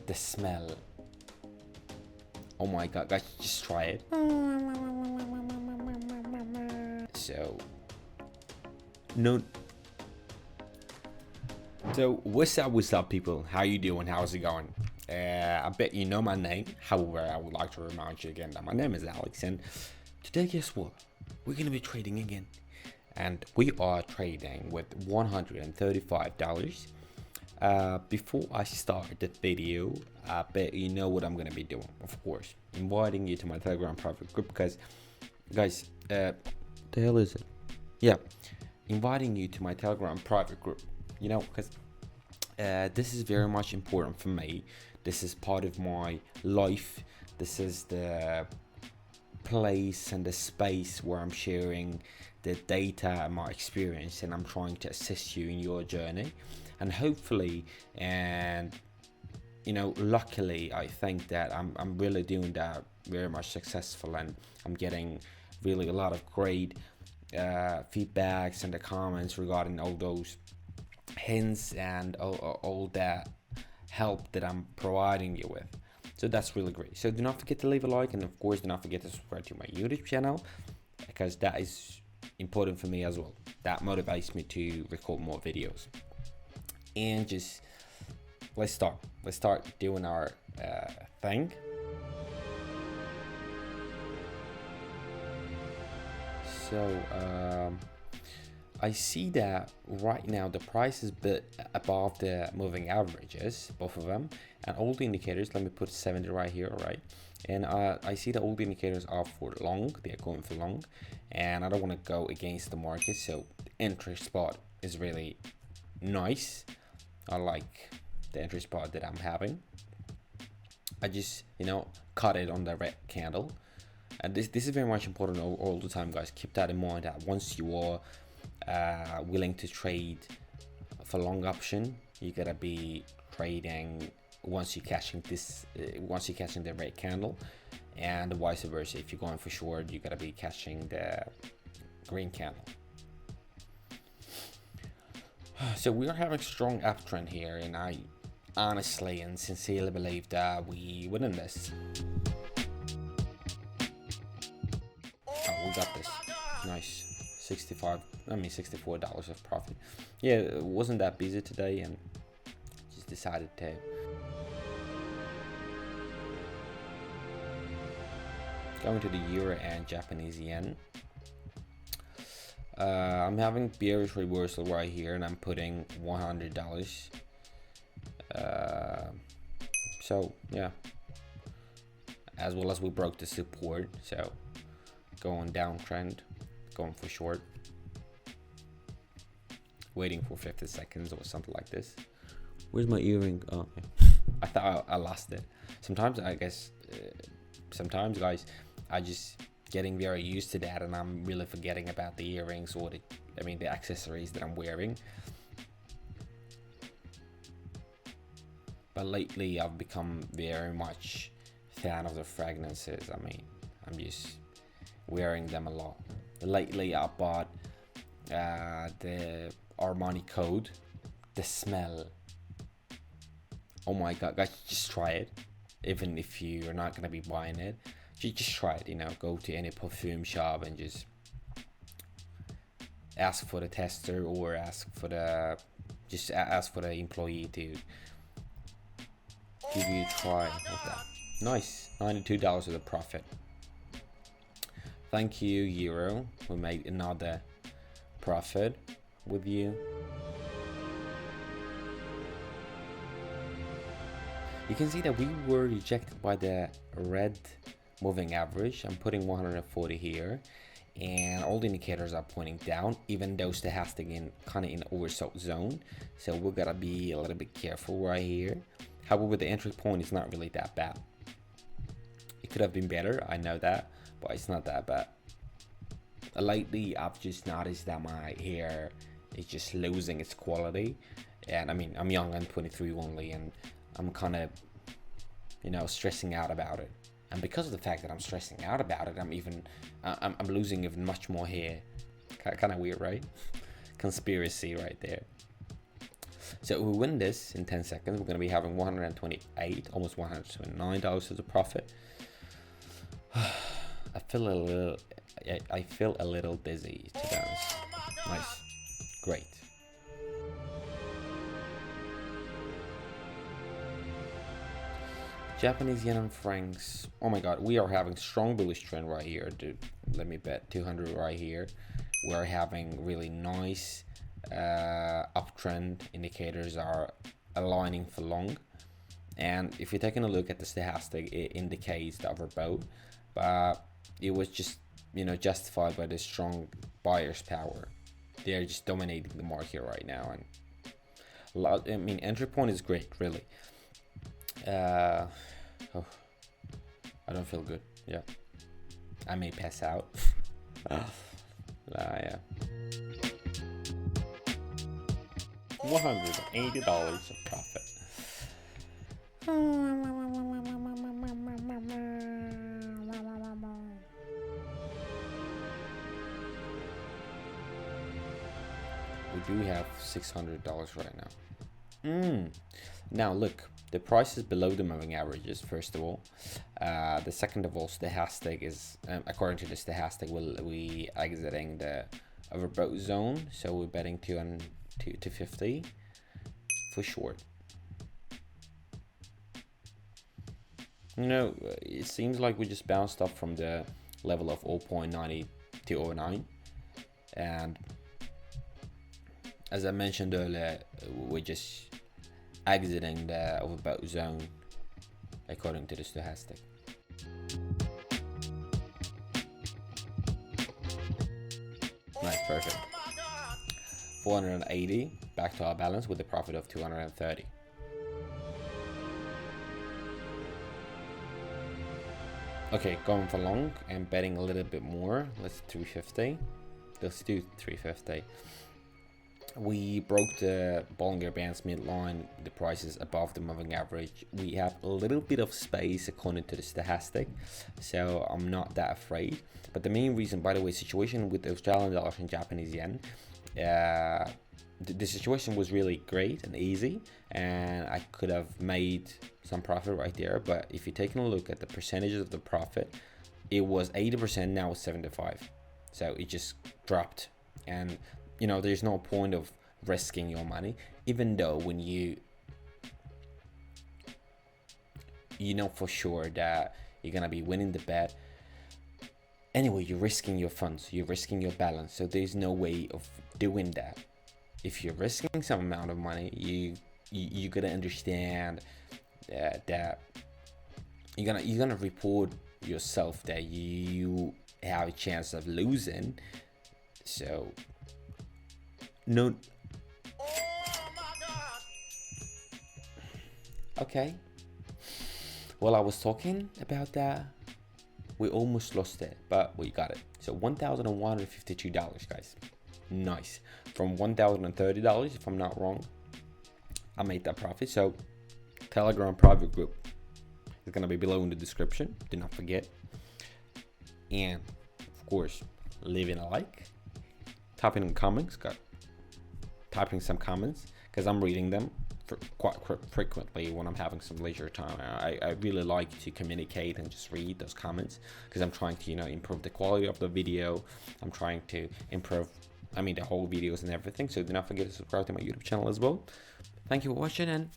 the smell. Oh my god, guys, just try it. So no. So what's up people, how you doing, how's it going? I bet you know my name. However, I would like to remind you again that my name is Alex, and today, guess what, we're gonna be trading again, and we are trading with $135. Before I start the video, I bet you know what I'm gonna be doing. Of course, inviting you to my Telegram private group, because guys, the hell is it? Yeah, inviting you to my Telegram private group, you know, because this is very much important for me. This is part of my life. This is the place and the space where I'm sharing the data and my experience, and I'm trying to assist you in your journey. And hopefully, and you know, luckily, I think that I'm really doing that very much successful, and I'm getting really a lot of great feedbacks and the comments regarding all those hints and all that help that I'm providing you with. So that's really great. So do not forget to leave a like, and of course do not forget to subscribe to my YouTube channel, because that is important for me as well. That motivates me to record more videos. And just let's start doing our thing. So I see that right now the price is a bit above the moving averages, both of them, and all the indicators. Let me put 70 right here, right? And I see that all the indicators are for long. They are going for long, and I don't want to go against the market. So the entry spot is really nice. I like the entry spot that I'm having. I just, you know, cut it on the red candle, and this is very much important all the time, guys. Keep that in mind, that once you are willing to trade for long option, you gotta be trading once you're catching this, once you're catching the red candle, and vice versa. If you're going for short, you gotta be catching the green candle. So we are having strong uptrend here, and I honestly and sincerely believe that we win in this. Oh, we got this. Nice. $64 of profit. Yeah, it wasn't that busy today, and just decided to go into the euro and Japanese yen. I'm having bearish reversal right here, and I'm putting $100. So yeah, as well as we broke the support, so going downtrend, going for short, waiting for 50 seconds or something like this. Where's my earring? Oh, yeah. I thought I lost it. Sometimes, I guess, sometimes, guys, I just getting very used to that, and I'm really forgetting about the earrings or the accessories that I'm wearing. But lately, I've become very much fan of the fragrances. I mean, I'm just wearing them a lot. Lately, I bought the Armani Code. The smell. Oh my god, guys, just try it. Even if you're not gonna be buying it, just try it. You know, go to any perfume shop and just ask for the tester, or ask for the employee to give you a try like that. Nice, $92 of the profit. Thank you, Euro. We made another profit with you. You can see that we were rejected by the red moving average. I'm putting 140 here, and all the indicators are pointing down, even though Stochastic in kind of in oversold zone. So we gotta be a little bit careful right here. However, the entry point is not really that bad. It could have been better, I know that, but it's not that bad. Lately, I've just noticed that my hair is just losing its quality, and I mean, I'm young, I'm 23 only, and I'm kind of, you know, stressing out about it. And because of the fact that I'm stressing out about it, I'm losing even much more hair. Kind of weird, right? Conspiracy right there. So if we win this in 10 seconds, we're going to be having 128, almost $129 as a profit. I feel a little dizzy, to be honest. Nice. Great. Japanese yen and francs. Oh my god, we are having strong bullish trend right here, dude. Let me bet 200 right here. We're having really nice uptrend. Indicators are aligning for long. And if you're taking a look at the stochastic, it indicates the overbought, but it was just, you know, justified by the strong buyer's power. They're just dominating the market right now, and I mean, entry point is great, really. Oh, I don't feel good. Yeah, I may pass out. Yeah. $180 of profit. We do have $600 right now. Now look, the price is below the moving averages, first of all. The second of all, stochastic is, according to the stochastic, we exiting the overbought zone, so we're betting 250 for short. You know, it seems like we just bounced up from the level of 0.90 to 09, and as I mentioned earlier, we're just exiting the overbought zone according to the stochastic. Nice, perfect. 480 back to our balance with a profit of 230. Okay, going for long and betting a little bit more. Let's 350. Let's do 350. We broke the Bollinger Bands midline. The price is above the moving average. We have a little bit of space according to the stochastic, so I'm not that afraid. But the main reason, by the way, situation with the Australian dollars and Japanese yen, the situation was really great and easy, and I could have made some profit right there. But if you're taking a look at the percentages of the profit, it was 80%, now it's 75%. So it just dropped, and you know, there's no point of risking your money, even though when you know for sure that you're gonna be winning the bet. Anyway, you're risking your funds, you're risking your balance, so there's no way of doing that. If you're risking some amount of money, you gotta understand that you're gonna report yourself that you have a chance of losing. So no. Okay. Well, I was talking about that. We almost lost it, but we got it. So $1,152, guys. Nice. From $1,030, if I'm not wrong, I made that profit. So Telegram private group is gonna be below in the description. Do not forget. And of course, leaving a like, typing in comments, typing some comments, because I'm reading them quite frequently when I'm having some leisure time. I really like to communicate and just read those comments, because I'm trying to, you know, improve the quality of the video. I'm trying to improve, I mean, the whole videos and everything. So do not forget to subscribe to my YouTube channel as well. Thank you for watching, and